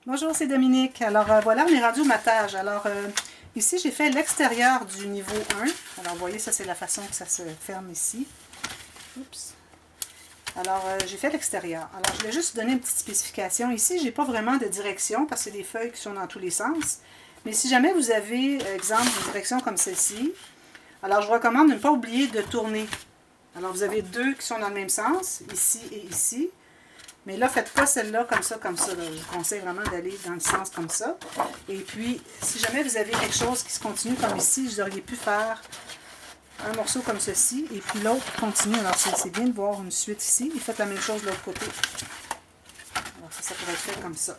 Bonjour, c'est Dominique. Alors voilà, on est rendu au matage. Alors ici, j'ai fait l'extérieur du niveau 1. Alors vous voyez, ça c'est la façon que ça se ferme ici. Oups. Alors j'ai fait l'extérieur. Alors je vais juste donner une petite spécification. Ici, j'ai pas vraiment de direction parce que c'est des feuilles qui sont dans tous les sens. Mais si jamais vous avez, exemple, une direction comme celle-ci, alors je vous recommande de ne pas oublier de tourner. Alors vous avez deux qui sont dans le même sens, ici et ici. Mais là, faites pas celle-là comme ça, comme ça. Là. Je vous conseille vraiment d'aller dans le sens comme ça. Et puis, si jamais vous avez quelque chose qui se continue comme ici, vous auriez pu faire un morceau comme ceci, et puis l'autre continue. Alors, c'est bien de voir une suite ici. Et faites la même chose de l'autre côté. Alors, ça pourrait être fait comme ça.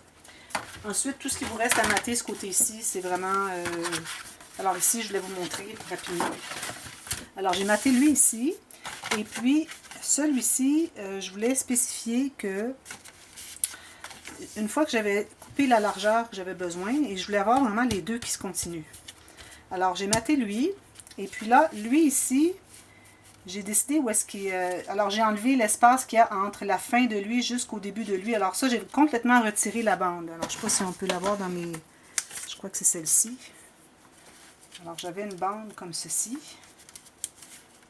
Ensuite, tout ce qui vous reste à mater, ce côté-ci, c'est vraiment... Alors ici, je vais vous montrer rapidement. Alors, j'ai maté lui ici. Et puis, celui-ci, je voulais spécifier que une fois que j'avais coupé la largeur que j'avais besoin, et je voulais avoir vraiment les deux qui se continuent. Alors, j'ai maté lui, et puis là, lui ici, j'ai décidé où est-ce qu'il... alors, j'ai enlevé l'espace qu'il y a entre la fin de lui jusqu'au début de lui. Alors ça, j'ai complètement retiré la bande. Alors, je ne sais pas si on peut la voir dans mes... Je crois que c'est celle-ci. Alors, j'avais une bande comme ceci.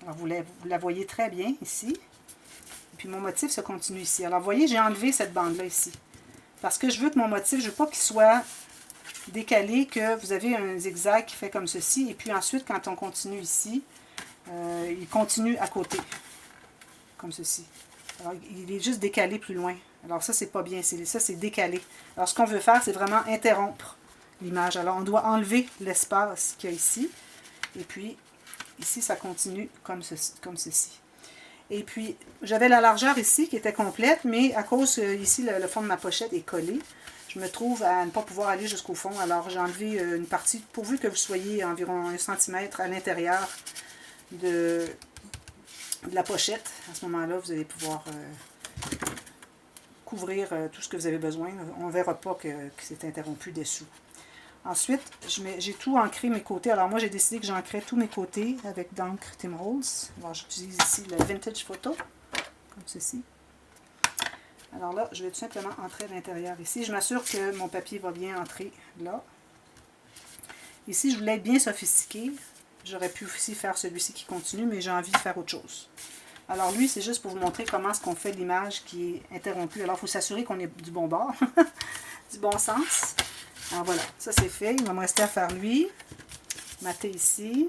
Alors, vous la voyez très bien ici. Et puis, mon motif se continue ici. Alors, vous voyez, j'ai enlevé cette bande-là ici. Parce que je veux que mon motif, je ne veux pas qu'il soit décalé, que vous avez un zigzag qui fait comme ceci. Et puis ensuite, quand on continue ici, il continue à côté. Comme ceci. Alors, il est juste décalé plus loin. Alors, ça, c'est pas bien. Ça, c'est décalé. Alors, ce qu'on veut faire, c'est vraiment interrompre l'image. Alors, on doit enlever l'espace qu'il y a ici. Et puis, ici, ça continue comme ceci. Et puis, j'avais la largeur ici qui était complète, mais à cause, ici, le fond de ma pochette est collé, je me trouve à ne pas pouvoir aller jusqu'au fond. Alors, j'ai enlevé une partie, pourvu que vous soyez environ 1 cm à l'intérieur de la pochette. À ce moment-là, vous allez pouvoir couvrir tout ce que vous avez besoin. On ne verra pas que c'est interrompu dessous. Ensuite, j'ai tout ancré mes côtés. Alors moi, j'ai décidé que j'ancrais tous mes côtés avec d'encre Tim Holtz. Alors j'utilise ici le Vintage Photo, comme ceci. Alors là, je vais tout simplement entrer à l'intérieur ici. Je m'assure que mon papier va bien entrer là. Ici, je voulais être bien sophistiqué. J'aurais pu aussi faire celui-ci qui continue, mais j'ai envie de faire autre chose. Alors lui, c'est juste pour vous montrer comment est-ce qu'on fait l'image qui est interrompue. Alors, il faut s'assurer qu'on est du bon bord, du bon sens. Alors voilà, ça c'est fait. Il va me rester à faire lui. Mater ici.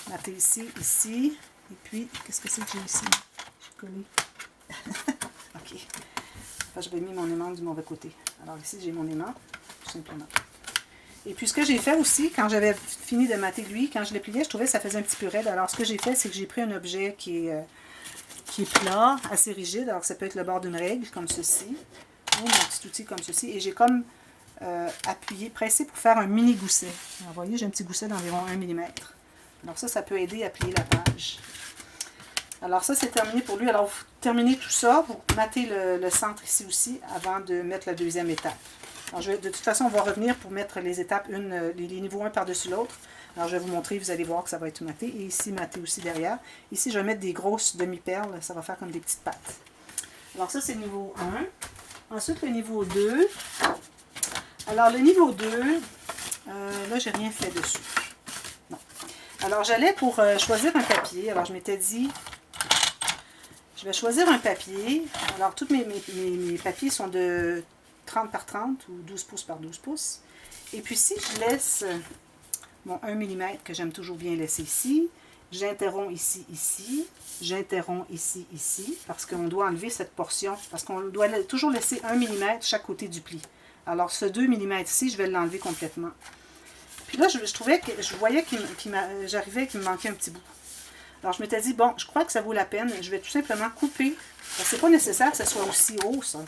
Mater ici, ici. Et puis, qu'est-ce que c'est que j'ai ici? J'ai collé. Ok. Enfin, j'avais mis mon aimant du mauvais côté. Alors ici, j'ai mon aimant, tout simplement. Et puis, ce que j'ai fait aussi, quand j'avais fini de mater lui, quand je l'ai plié, je trouvais que ça faisait un petit peu raide. Alors, ce que j'ai fait, c'est que j'ai pris un objet qui est plat, assez rigide. Alors, ça peut être le bord d'une règle, comme ceci. Ou mon petit outil comme ceci. Et j'ai comme appuyé, pressé pour faire un mini gousset. Alors, vous voyez, j'ai un petit gousset d'environ 1 mm. Alors ça peut aider à plier la page. Alors ça, c'est terminé pour lui. Alors, vous terminez tout ça, vous matez le centre ici aussi, avant de mettre la deuxième étape. Alors, de toute façon, on va revenir pour mettre les étapes, les niveaux un par-dessus l'autre. Alors, je vais vous montrer, vous allez voir que ça va être maté. Et ici, maté aussi derrière. Ici, je vais mettre des grosses demi-perles. Ça va faire comme des petites pattes. Alors, ça, c'est le niveau 1. Ensuite, le niveau 2. Alors, le niveau 2, là, j'ai rien fait dessus. Non. Alors, j'allais pour choisir un papier. Alors, je m'étais dit, je vais choisir un papier. Alors, tous mes papiers sont de 30 par 30 ou 12 pouces par 12 pouces. Et puis, si je laisse mon 1 mm que j'aime toujours bien laisser ici, j'interromps ici, ici, j'interromps ici, ici, parce qu'on doit enlever cette portion, parce qu'on doit toujours laisser 1 mm chaque côté du pli. Alors, ce 2 mm ici, je vais l'enlever complètement. Puis là, je trouvais que je voyais j'arrivais qu'il me manquait un petit bout. Alors, je m'étais dit, bon, je crois que ça vaut la peine. Je vais tout simplement couper. Parce que c'est pas nécessaire que ça soit aussi haut, ça.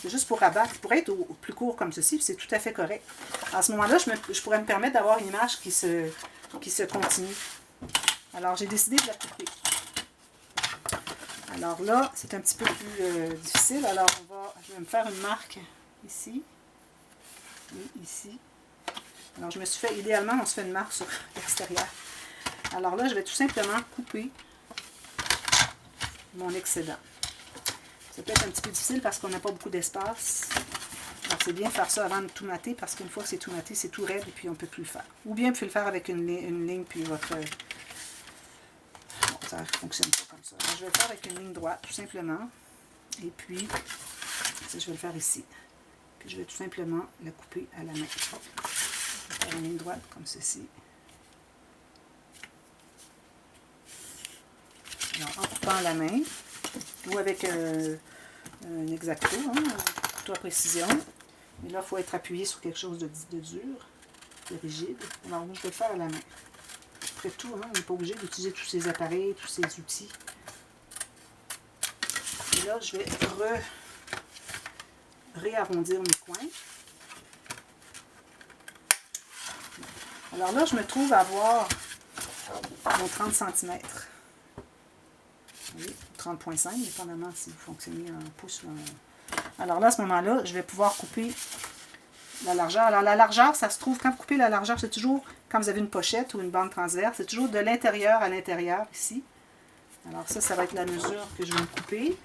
C'est juste pour abattre. Il pourrait être plus court comme ceci, puis c'est tout à fait correct. À ce moment-là, je pourrais me permettre d'avoir une image qui se continue. Alors, j'ai décidé de la couper. Alors là, c'est un petit peu plus difficile. Alors, je vais me faire une marque ici. Et ici. Alors, je me suis fait, idéalement, on se fait une marque sur l'extérieur. Alors là, je vais tout simplement couper mon excédent. Ça peut être un petit peu difficile parce qu'on n'a pas beaucoup d'espace. Alors, c'est bien faire ça avant de tout mater, parce qu'une fois que c'est tout maté, c'est tout raide et puis on ne peut plus le faire. Ou bien vous pouvez le faire avec une ligne, puis votre... Bon, ça ne fonctionne pas comme ça. Alors, je vais le faire avec une ligne droite, tout simplement. Et puis, ça, je vais le faire ici. Puis je vais tout simplement la couper à la main. Je vais faire une ligne droite comme ceci. Alors, en coupant à la main, ou avec un X-Acto, hein, tout à précision. Mais là, il faut être appuyé sur quelque chose de dur, de rigide. Alors, moi, je vais le faire à la main. Après tout, hein, on n'est pas obligé d'utiliser tous ces appareils, tous ces outils. Et là, je vais réarrondir mes coins. Alors là, je me trouve à avoir mon 30 cm. Oui, 30,5, dépendamment si vous fonctionnez en pouce ou en... Alors là, à ce moment-là, je vais pouvoir couper la largeur. Alors la largeur, ça se trouve, quand vous coupez la largeur, c'est toujours, quand vous avez une pochette ou une bande transverse, c'est toujours de l'intérieur à l'intérieur, ici. Alors ça va être la mesure que je vais me couper.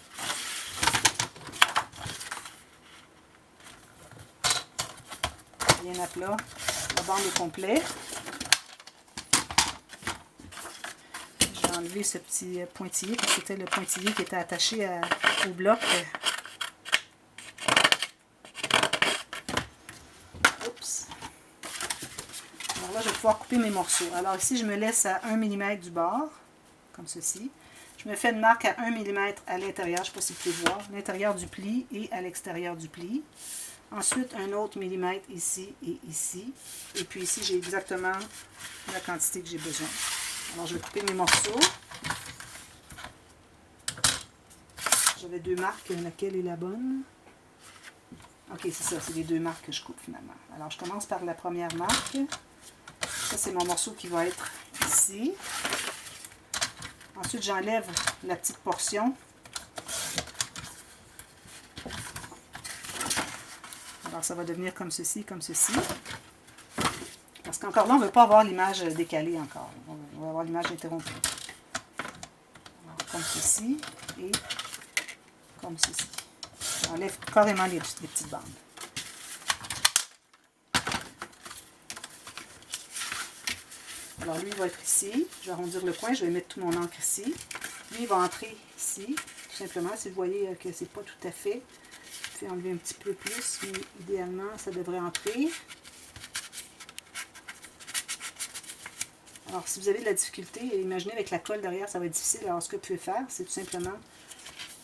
Bien à plat, la bande est complète. Je vais enlever ce petit pointillé, parce que c'était le pointillé qui était attaché au bloc. Oups. Alors là, je vais pouvoir couper mes morceaux. Alors ici, je me laisse à 1 mm du bord, comme ceci. Je me fais une marque à 1 mm à l'intérieur, je ne sais pas si vous pouvez voir, à l'intérieur du pli et à l'extérieur du pli. Ensuite, un autre millimètre ici et ici. Et puis ici, j'ai exactement la quantité que j'ai besoin. Alors, je vais couper mes morceaux. J'avais deux marques, laquelle est la bonne? Ok, c'est ça, c'est les deux marques que je coupe finalement. Alors, je commence par la première marque. Ça, c'est mon morceau qui va être ici. Ensuite, j'enlève la petite portion. Alors, ça va devenir comme ceci, comme ceci. Parce qu'encore là, on ne veut pas avoir l'image décalée encore. On va avoir l'image interrompue. Alors, comme ceci et comme ceci. J'enlève carrément les petites bandes. Alors, lui, il va être ici. Je vais arrondir le coin. Je vais mettre tout mon encre ici. Lui, il va entrer ici. Tout simplement, si vous voyez que c'est pas tout à fait, je vais enlever un petit peu plus, mais idéalement, ça devrait entrer. Alors, si vous avez de la difficulté, imaginez avec la colle derrière, ça va être difficile. Alors, ce que vous pouvez faire, c'est tout simplement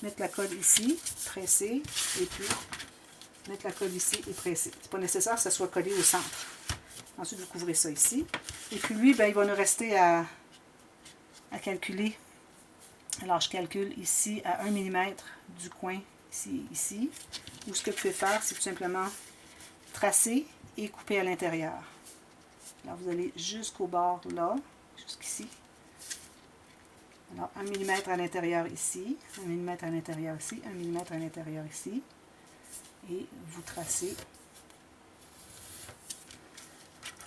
mettre la colle ici, presser, et puis mettre la colle ici et presser. C'est pas nécessaire que ça soit collé au centre. Ensuite, vous couvrez ça ici. Et puis lui, ben, il va nous rester à calculer. Alors, je calcule ici à 1 mm du coin, ici. Ou ce que vous pouvez faire, c'est tout simplement tracer et couper à l'intérieur. Alors, vous allez jusqu'au bord là, jusqu'ici. Alors, 1 mm à l'intérieur ici, 1 mm à l'intérieur ici, 1 mm à l'intérieur ici. Et vous tracez.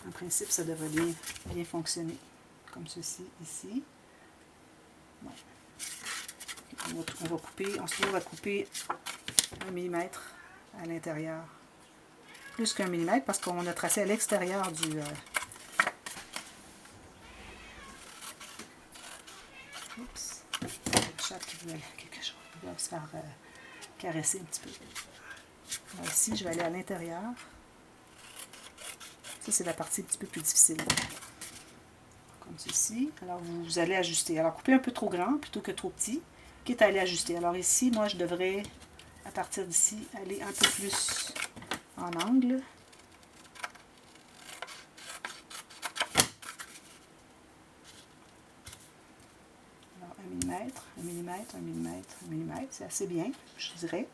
En principe, ça devrait bien fonctionner. Comme ceci, ici. Bon. On va couper, ensuite on va couper 1 mm à l'intérieur. Plus qu'1 mm parce qu'on a tracé à l'extérieur du... Oups. Le chat qui veut quelque chose. Il va se faire caresser un petit peu. Alors ici, je vais aller à l'intérieur. Ça, c'est la partie un petit peu plus difficile. Comme ceci. Alors, vous allez ajuster. Alors, coupez un peu trop grand plutôt que trop petit, quitte à aller ajuster. Alors ici, moi, je devrais, à partir d'ici, aller un peu plus en angle. Alors, 1 mm, 1 mm, 1 mm, 1 mm. C'est assez bien, je dirais.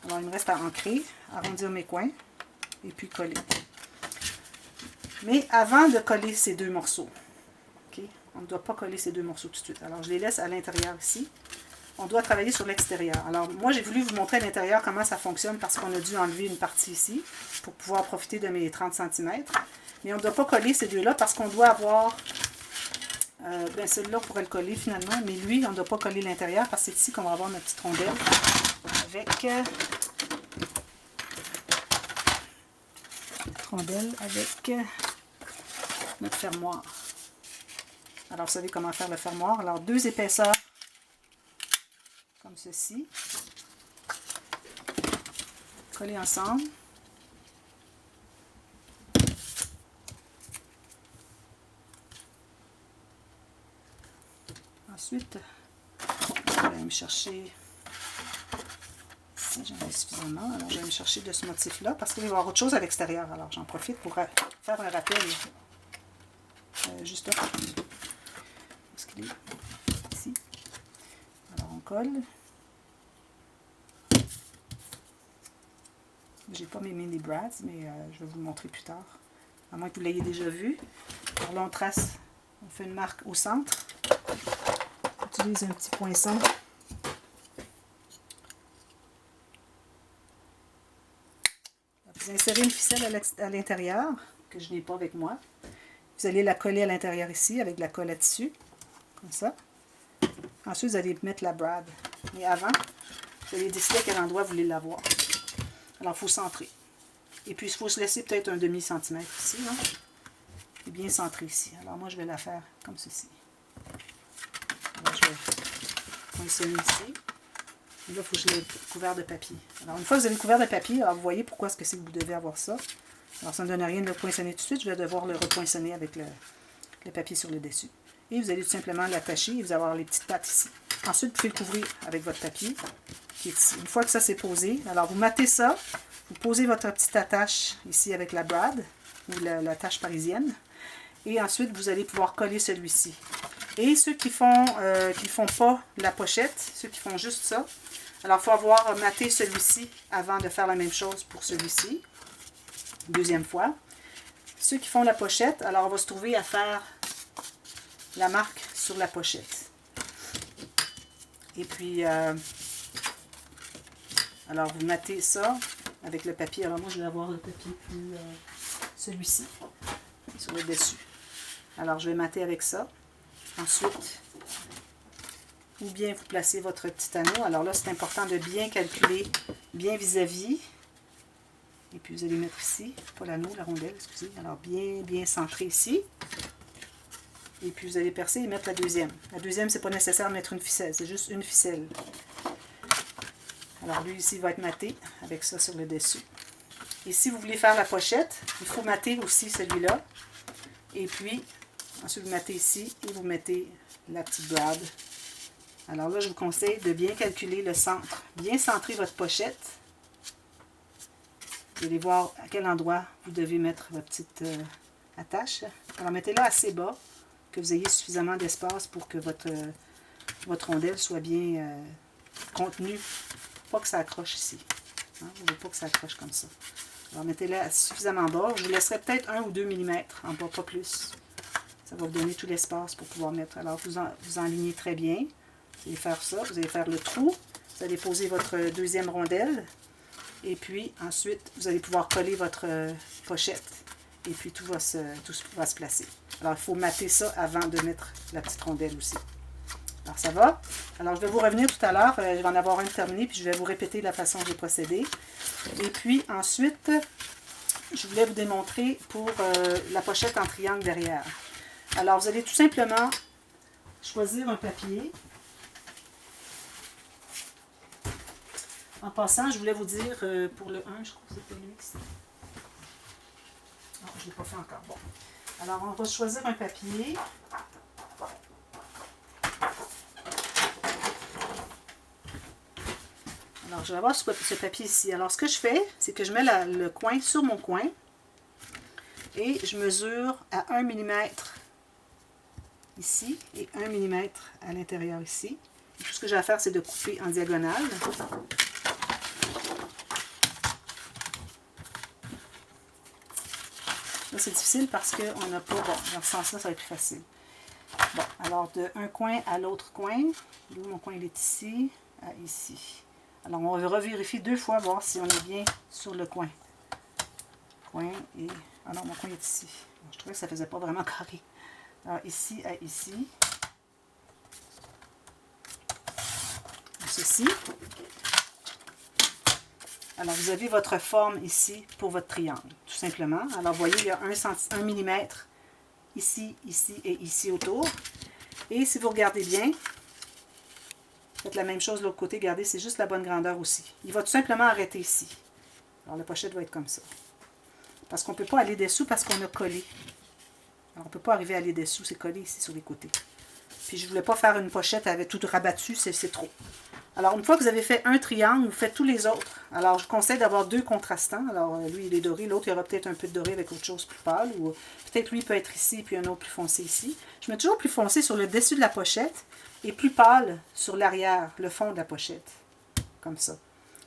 Alors, il me reste à ancrer, arrondir mes coins et puis coller. Mais avant de coller ces deux morceaux, okay, on ne doit pas coller ces deux morceaux tout de suite. Alors, je les laisse à l'intérieur ici. On doit travailler sur l'extérieur. Alors, moi, j'ai voulu vous montrer à l'intérieur comment ça fonctionne parce qu'on a dû enlever une partie ici pour pouvoir profiter de mes 30 cm. Mais on ne doit pas coller ces deux-là parce qu'on doit avoir... ben, celui-là pourrait le coller finalement, mais lui, on ne doit pas coller l'intérieur parce que c'est ici qu'on va avoir notre petite rondelle avec notre rondelle avec notre fermoir. Alors, vous savez comment faire le fermoir. Alors, 2 épaisseurs comme ceci. Coller ensemble. Ensuite, je vais me chercher, si j'en ai suffisamment, alors je vais me chercher de ce motif-là, parce qu'il va y avoir autre chose à l'extérieur. Alors j'en profite pour faire un rappel. Juste là. Parce qu'il est ici. Alors on colle. J'ai pas mes mini brads, mais je vais vous le montrer plus tard. À moins que vous l'ayez déjà vu. Alors là on trace, on fait une marque au centre. On utilise un petit poinçon. Vous insérez une ficelle à l'intérieur, que je n'ai pas avec moi. Vous allez la coller à l'intérieur ici, avec de la colle là-dessus, comme ça. Ensuite, vous allez mettre la brad. Mais avant, vous allez décider à quel endroit vous voulez l'avoir. Alors, il faut centrer. Et puis, il faut se laisser peut-être un demi-centimètre ici. Hein? Et bien centrer ici. Alors, moi, je vais la faire comme ceci. Alors, je vais poinçonner ici. Et là, il faut que je l'ai couvert de papier. Alors, une fois que vous avez le couvert de papier, alors vous voyez pourquoi est-ce que c'est que vous devez avoir ça. Alors, ça ne donne rien de le poinçonner tout de suite. Je vais devoir le repoinçonner avec le papier sur le dessus. Et vous allez tout simplement l'attacher et vous allez avoir les petites pattes ici. Ensuite, vous pouvez le couvrir avec votre papier qui est ici. Une fois que ça c'est posé, alors vous mattez ça. Vous posez votre petite attache ici avec la brad ou l'attache parisienne. Et ensuite, vous allez pouvoir coller celui-ci. Et ceux qui font pas la pochette, ceux qui font juste ça, alors il faut avoir matté celui-ci avant de faire la même chose pour celui-ci. Deuxième fois. Ceux qui font la pochette, alors on va se trouver à faire la marque sur la pochette. Et puis, alors vous mattez ça avec le papier. Alors moi, je vais avoir le papier plus celui-ci sur le dessus. Alors, je vais matter avec ça. Ensuite, ou bien vous placez votre petit anneau. Alors là, c'est important de bien calculer, bien vis-à-vis. Et puis, vous allez mettre ici, pas l'anneau, la rondelle, excusez. Alors, bien centré ici. Et puis, vous allez percer et mettre la deuxième. La deuxième, c'est pas nécessaire de mettre une ficelle, c'est juste une ficelle. Alors, lui, ici, va être matté avec ça sur le dessus. Et si vous voulez faire la pochette, il faut matter aussi celui-là. Et puis, ensuite, vous mattez ici et vous mettez la petite brad. Alors là, je vous conseille de bien calculer le centre. Bien centrer votre pochette. Vous allez voir à quel endroit vous devez mettre votre petite attache. Alors, mettez-la assez bas, que vous ayez suffisamment d'espace pour que votre rondelle soit bien contenue. Pas que ça accroche ici. Hein? Vous ne voulez pas que ça accroche comme ça. Alors, mettez-la suffisamment bas. Je vous laisserai peut-être 1 ou 2 mm en bas, pas plus. Ça va vous donner tout l'espace pour pouvoir mettre. Alors, vous enlignez très bien. Vous allez faire ça. Vous allez faire le trou. Vous allez poser votre deuxième rondelle. Et puis, ensuite, vous allez pouvoir coller votre pochette. Et puis, tout va se placer. Alors, il faut matter ça avant de mettre la petite rondelle aussi. Alors, ça va. Alors, je vais vous revenir tout à l'heure. Je vais en avoir une terminée, puis je vais vous répéter la façon dont j'ai procédé. Et puis, ensuite, je voulais vous démontrer pour la pochette en triangle derrière. Alors, vous allez tout simplement choisir un papier. En passant, je voulais vous dire, pour le 1, je crois que c'était lui ici. Non, je ne l'ai pas fait encore. Bon. Alors, on va choisir un papier. Alors, je vais avoir ce papier ici. Alors, ce que je fais, c'est que je mets le coin sur mon coin et je mesure à 1 mm ici et 1 mm à l'intérieur ici. Et tout ce que j'ai à faire, c'est de couper en diagonale. Là, c'est difficile parce qu'on n'a pas... Bon, dans ce sens-là, ça va être plus facile. Bon, alors, de un coin à l'autre coin. D'où mon coin, il est ici à ici. Alors, on va revérifier 2 fois, voir si on est bien sur le coin. Coin et... Ah non, mon coin est ici. Je trouvais que ça ne faisait pas vraiment carré. Alors, ici à ici. Ceci. Alors, vous avez votre forme ici pour votre triangle, tout simplement. Alors, vous voyez, il y a 1 mm ici, ici et ici autour. Et si vous regardez bien, faites la même chose de l'autre côté, regardez, c'est juste la bonne grandeur aussi. Il va tout simplement arrêter ici. Alors, la pochette va être comme ça. Parce qu'on ne peut pas aller dessous parce qu'on a collé. Alors, on ne peut pas arriver à aller dessous, c'est collé ici sur les côtés. Puis, je ne voulais pas faire une pochette avec tout rabattu, c'est trop. Alors, une fois que vous avez fait un triangle, vous faites tous les autres. Alors, je conseille d'avoir 2 contrastants. Alors, lui, il est doré. L'autre, il y aura peut-être un peu de doré avec autre chose plus pâle. Ou peut-être lui peut être ici, puis un autre plus foncé ici. Je mets toujours plus foncé sur le dessus de la pochette et plus pâle sur l'arrière, le fond de la pochette. Comme ça.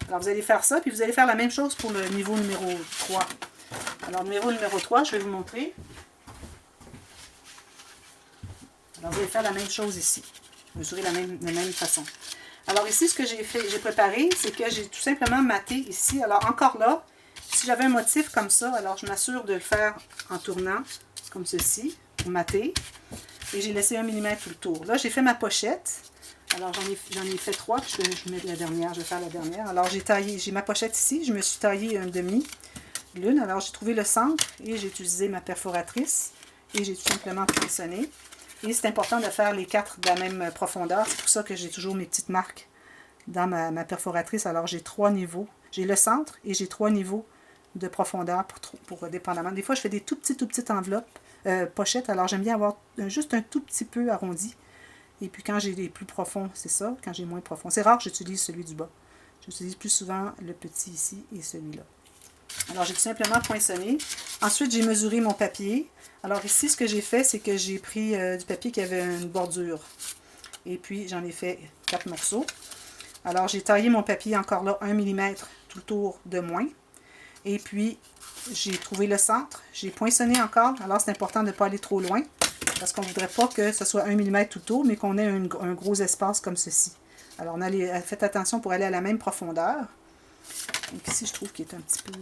Alors, vous allez faire ça, puis vous allez faire la même chose pour le niveau numéro 3. Alors, niveau numéro 3, je vais vous montrer. Alors, vous allez faire la même chose ici. Mesurer de la même façon. Alors ici, ce que j'ai préparé, c'est que j'ai tout simplement maté ici. Alors encore là, si j'avais un motif comme ça, alors je m'assure de le faire en tournant, comme ceci, pour mater. Et j'ai laissé 1 mm tout le tour. Là, j'ai fait ma pochette. Alors j'en ai fait 3, puis je vais mettre la dernière, je vais faire la dernière. Alors j'ai ma pochette ici, je me suis taillé un demi lune. Alors j'ai trouvé le centre et j'ai utilisé ma perforatrice. Et j'ai tout simplement poinçonné. Et c'est important de faire les 4 de la même profondeur. C'est pour ça que j'ai toujours mes petites marques dans ma perforatrice. Alors, j'ai 3 niveaux. J'ai le centre et j'ai 3 niveaux de profondeur pour dépendamment. Des fois, je fais des tout petites enveloppes, pochettes. Alors, j'aime bien avoir juste un tout petit peu arrondi. Et puis, quand j'ai des plus profonds, c'est ça. Quand j'ai moins profond. C'est rare que j'utilise celui du bas. J'utilise plus souvent le petit ici et celui-là. Alors, j'ai tout simplement poinçonné. Ensuite, j'ai mesuré mon papier. Alors ici, ce que j'ai fait, c'est que j'ai pris du papier qui avait une bordure. Et puis, j'en ai fait 4 morceaux. Alors, j'ai taillé mon papier encore là 1 mm tout le tour de moins. Et puis, j'ai trouvé le centre. J'ai poinçonné encore. Alors, c'est important de ne pas aller trop loin. Parce qu'on ne voudrait pas que ce soit 1 mm tout le tour, mais qu'on ait un gros espace comme ceci. Alors, faites attention pour aller à la même profondeur. Donc ici, je trouve qu'il est un petit peu...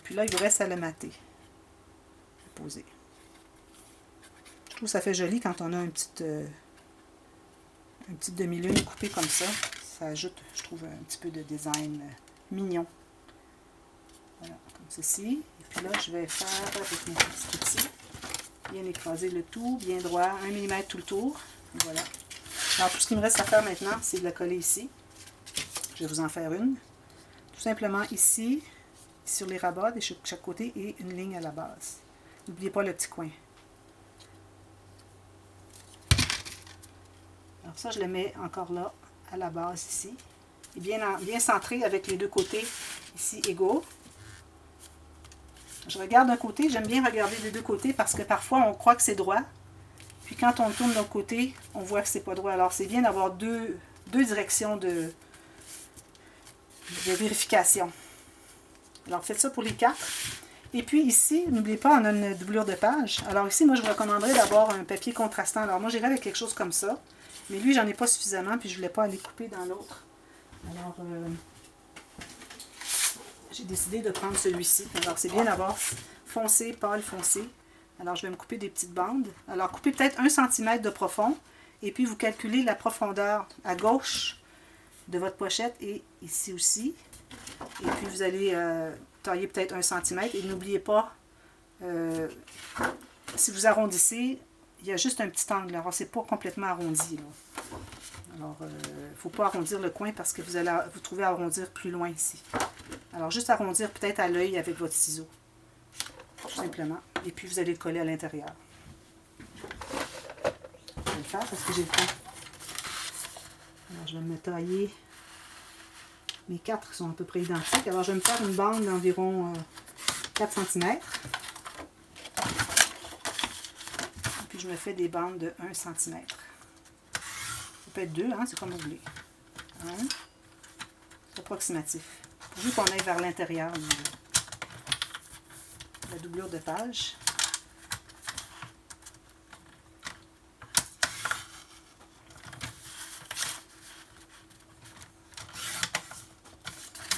Puis là, il vous reste à le mater. Poser. Je trouve que ça fait joli quand on a une petite demi-lune coupée comme ça. Ça ajoute, je trouve, un petit peu de design mignon. Voilà, comme ceci. Et puis là, je vais faire avec mon petit outil. Bien écraser le tout, bien droit, 1 mm tout le tour. Et voilà. Alors, tout ce qu'il me reste à faire maintenant, c'est de la coller ici. Je vais vous en faire une. Tout simplement ici, sur les rabats de chaque côté et une ligne à la base. N'oubliez pas le petit coin. Alors ça, je le mets encore là, à la base ici. Et bien centré avec les deux côtés ici égaux. Je regarde d'un côté, j'aime bien regarder des deux côtés parce que parfois on croit que c'est droit. Puis quand on tourne d'un côté, on voit que c'est pas droit. Alors c'est bien d'avoir deux directions de vérification. Alors, faites ça pour les 4. Et puis ici, n'oubliez pas, on a une doublure de page. Alors ici, moi, je vous recommanderais d'avoir un papier contrastant. Alors moi, j'irais avec quelque chose comme ça. Mais lui, j'en ai pas suffisamment, puis je ne voulais pas aller couper dans l'autre. Alors, j'ai décidé de prendre celui-ci. Alors, c'est bien d'avoir foncé, pâle, foncé. Alors, je vais me couper des petites bandes. Alors, coupez peut-être 1 cm de profond. Et puis, vous calculez la profondeur à gauche de votre pochette et ici aussi. Et puis, vous allez tailler peut-être 1 cm. Et n'oubliez pas, si vous arrondissez, il y a juste un petit angle. Alors, c'est pas complètement arrondi. Là. Alors, il ne faut pas arrondir le coin parce que vous allez vous trouver à arrondir plus loin ici. Alors, juste arrondir peut-être à l'œil avec votre ciseau. Tout simplement. Et puis, vous allez le coller à l'intérieur. Je vais le faire parce que j'ai le temps. Alors, je vais me tailler. Mes 4 sont à peu près identiques. Alors, je vais me faire une bande d'environ 4 cm. Puis, je me fais des bandes de 1 cm. Ça peut être 2, hein, c'est comme vous voulez. C'est approximatif. Pourvu qu'on aille vers l'intérieur de la doublure de page.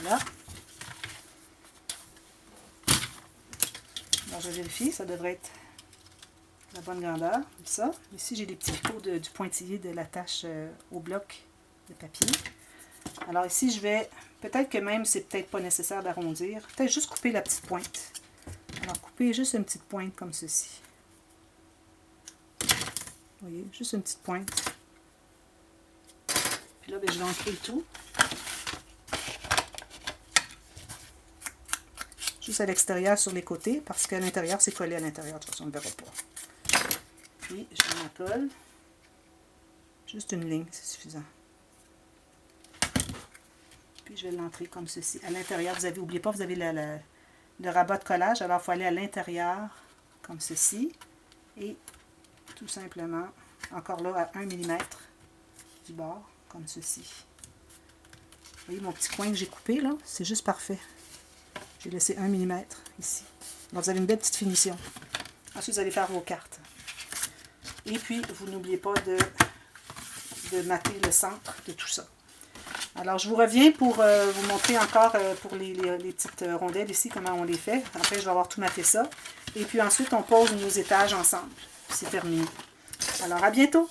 Voilà. Alors, je vérifie, ça devrait être la bonne grandeur, comme ça. Ici, j'ai des petits picots du pointillé de l'attache au bloc de papier. Alors ici, je vais, peut-être que même, c'est peut-être pas nécessaire d'arrondir. Peut-être juste couper la petite pointe. Alors, couper juste une petite pointe comme ceci. Vous voyez, juste une petite pointe. Puis là, ben, je vais ancrer le tout. Juste à l'extérieur sur les côtés, parce qu'à l'intérieur, c'est collé à l'intérieur. De toute façon, on ne verra pas. Puis, je m'en colle. Juste une ligne, c'est suffisant. Puis, je vais l'entrer comme ceci. À l'intérieur, vous avez, n'oubliez pas, vous avez le rabat de collage. Alors, il faut aller à l'intérieur, comme ceci. Et tout simplement, encore là, à 1 mm du bord, comme ceci. Vous voyez mon petit coin que j'ai coupé, là? C'est juste parfait. J'ai laissé 1 mm ici. Donc, vous avez une belle petite finition. Ensuite, vous allez faire vos cartes. Et puis, vous n'oubliez pas de mater le centre de tout ça. Alors, je vous reviens pour vous montrer encore pour les petites rondelles ici, comment on les fait. Après, je vais avoir tout maté ça. Et puis ensuite, on pose nos étages ensemble. C'est terminé. Alors, à bientôt!